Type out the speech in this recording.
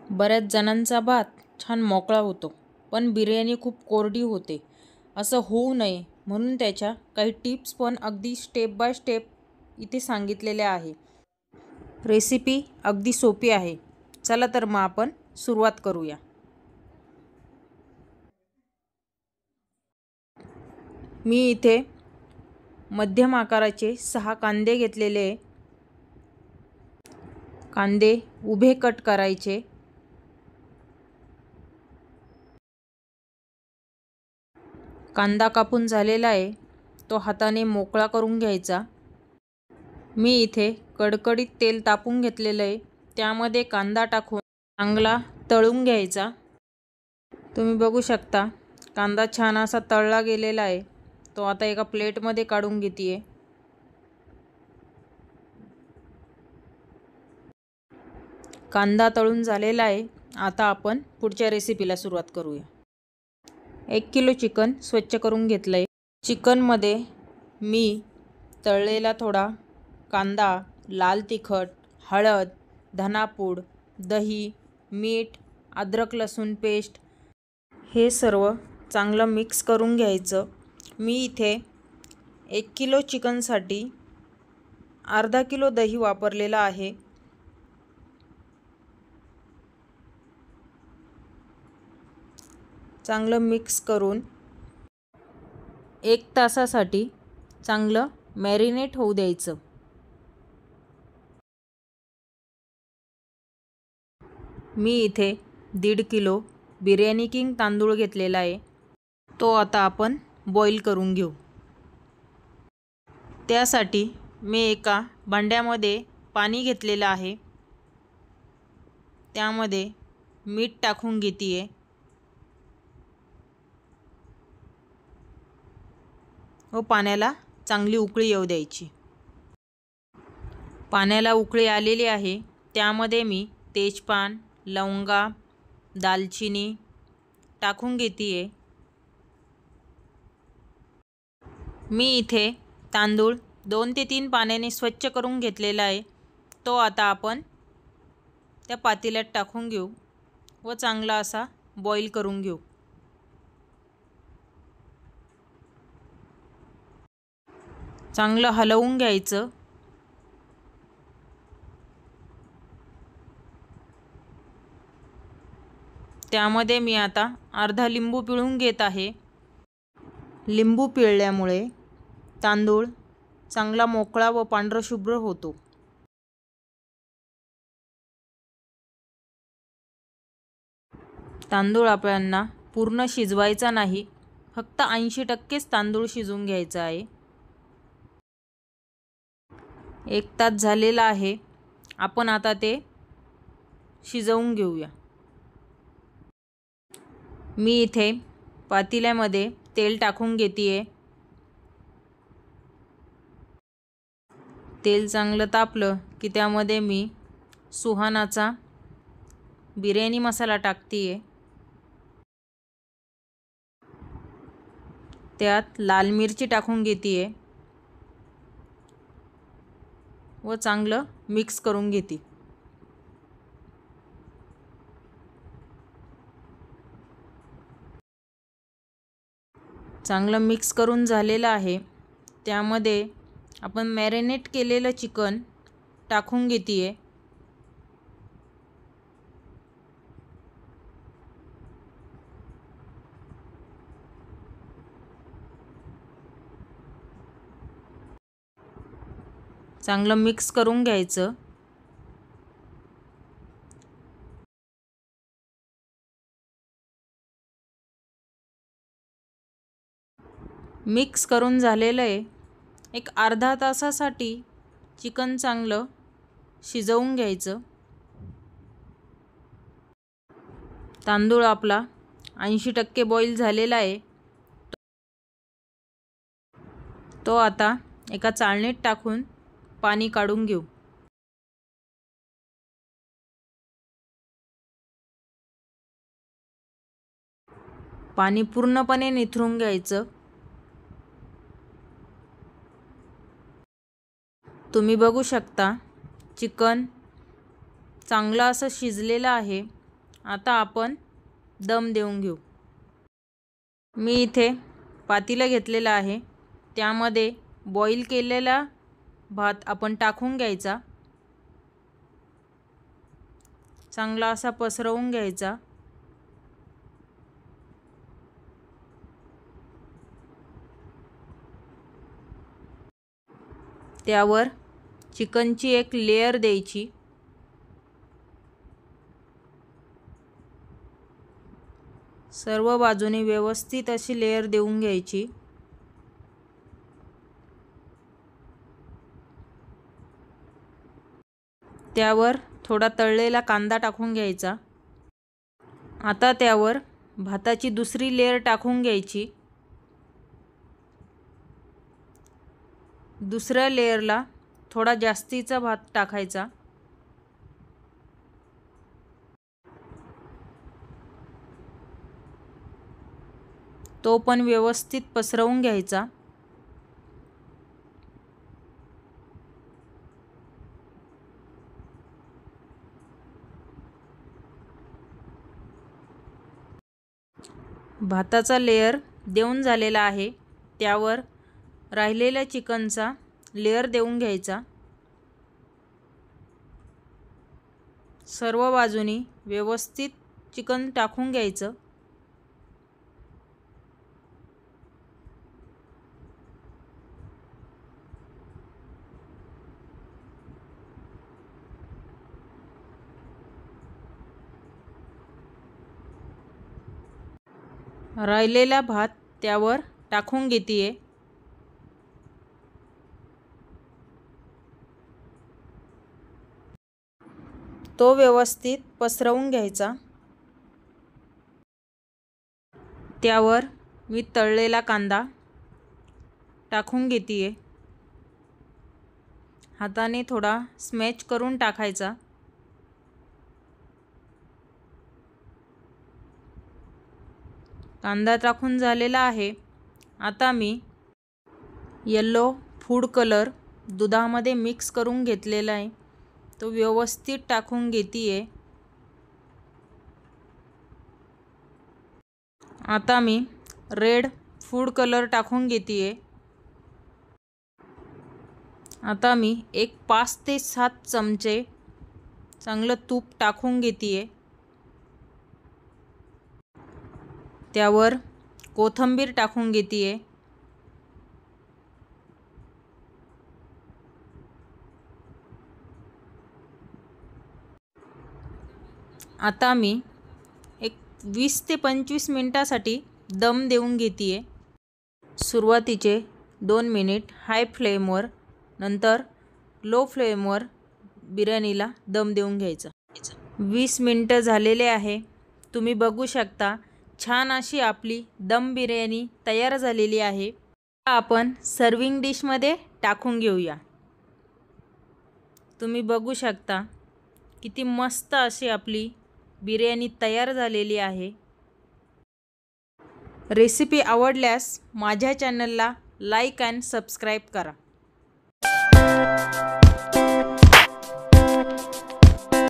बऱ्याच जणांचा भात छान मोकळा होतो, पण बिर्याणी खूप कोरडी होते. असं होऊ नये म्हणून त्याच्या काही टिप्स पण अगदी स्टेप बाय स्टेप इथे सांगितलेल्या आहे. रेसिपी अगदी सोपी आहे. चला तर मग आपण सुरुवात करूया. मी इथे मध्यम आकाराचे 6 कांदे घेतलेले. कांदे उभे कट करायचे. कांदा कापून झालेला आहे, तो हाताने मोकळा करून घ्यायचा. मी इथे कडकडीत तेल तापून घेतलेलं आहे, त्यामध्ये कांदा टाकून चांगला तळून घ्यायचा. तुम्ही बघू शकता कांदा छान असा तळला गेलेला आहे. तो आता एका प्लेटमध्ये काढून घेते. कांदा तळून झालेला आहे. आता आपण पुढच्या रेसिपीला सुरुवात करूया. 1 किलो चिकन स्वच्छ करून घेतलं आहे. चिकनमध्ये मी तळलेला थोडा कांदा, लाल तिखट, हळद, धनापूड, दही, मीठ, अद्रक लसूण पेस्ट हे सर्व चांगलं मिक्स करून घ्यायचं. मी इथे 1 किलो चिकनसाठी अर्धा किलो दही वापरलेला आहे. चांगलं मिक्स करून 1 तासासाठी चांगलं मॅरिनेट होऊ द्यायचं. मी इथे 1.5 किलो बिर्याणी किंग तांदूळ घेतलेला आहे. तो आता आपण बॉईल करून घेऊ. त्यासाठी मी एका भांड्यामध्ये पाणी घेतलेलं आहे. त्यामध्ये मीठ टाकून घेते. व पाण्याला चांगली उकळी येऊ द्यायची. पाण्याला उकळी आलेली आहे. त्यामध्ये मी तेजपान, लवंगा, दालचिनी टाकून घेते. मी इथे तांदूळ 2 ते 3 पाण्याने स्वच्छ करून घेतलेला आहे. तो आता आपण त्या पातेल्यात टाकून घेऊ व चांगला असा बॉईल करून घेऊ. चांगलं हलवून घ्यायचं. त्यामध्ये मी आता अर्धा लिंबू पिळून घेत आहे. लिंबू पिळल्यामुळे तांदूळ चांगला मोकळा व पांढरशुभ्र होतो. तांदूळ आपल्याला पूर्ण शिजवायचा नाही, फक्त 80% तांदूळ शिजवून घ्यायचा आहे. 1 तास झालेला आहे. आपण आता ते शिजवून घेऊया. मी इथे पातेल्यामध्ये तेल टाकून घेते. तेल चांगलं तापलं की त्यामध्ये मी सुहानाचा बिर्याणी मसाला टाकते. त्यात लाल मिरची टाकून घेते व चांगलं मिक्स करून घेते. चांगलं मिक्स करून झालेलं आहे. त्यामध्ये आपण मॅरिनेट केलेलं चिकन टाकून घेते. चांगलं मिक्स करून घ्यायचं. मिक्स करून झालेलं आहे. एक अर्धा तासासाठी चिकन चांगलं शिजवून घ्यायचं. तांदूळ आपला 80% बॉईल झालेला आहे. तो आता एका चाळणीत टाकून पाणी काढून घेऊ. पाणी पूर्णपणे निथरून घ्यायचं. तुम्ही बघू शकता चिकन चांगलं असं शिजलेलं आहे. आता आपण दम देऊन घेऊ। मी इथे पातेलं घेतलेलं आहे, त्यामध्ये बॉईल केलेला भात आपण टाकून घ्यायचा, चांगला असा पसरवून घ्यायचा। त्यावर चिकनची एक लेयर द्यायची। सर्व बाजूने व्यवस्थित अशी लेयर देऊन घ्यायची। त्यावर थोडा तळलेला कांदा टाकून घ्यायचा। आता त्यावर भाताची दुसरी लेयर टाकून घ्यायची। दुसऱ्या लेयरला थोडा जास्तीचा भात टाकायचा। तो पण व्यवस्थित पसरवून घ्यायचा। भाताचा लेयर देऊन झालेला आहे, त्यावर राहिलेल्या चिकनचा लेयर देऊन घ्यायचा। सर्व बाजूनी व्यवस्थित चिकन टाकून घ्यायचं। राहिलेला भात त्यावर टाकून घेतीये। तो व्यवस्थित पसरवून घ्यायचा। त्यावर मी तळलेला कांदा टाकून घेतीये। हाताने थोडा स्मॅच करून टाकायचा। कांदा टाकून झालेला आहे। आता मी येलो फूड कलर दुधामध्ये मिक्स करून घेतलेला आहे, तो व्यवस्थित टाकून घेतीये। आता मी रेड फूड कलर टाकून घेतीये। आता मी एक 5 ते 7 चमचे चांगलं तूप टाकून घेतीये। त्यावर कोथिंबीर टाकून घेतीये। आता मी एक 20 ते 25 मिनिटासाठी दम देऊन घेतीये। सुरुवातीचे 2 मिनिट हाय फ्लेमवर, नंतर लो फ्लेमवर बिर्याणीला दम देऊन घ्यायचा। 20 मिनिटं झालेले आहे, तुम्ही बघू शकता छान अशी आपली दम बिर्याणी तयार झालेली आहे। आपण सर्विंग डिशमध्ये टाकून घेऊया। तुम्ही बघू शकता किती मस्त अशी आपली बिर्याणी तयार झालेली आहे। रेसिपी आवडल्यास माझ्या चॅनलला लाईक अँड सबस्क्राईब करा।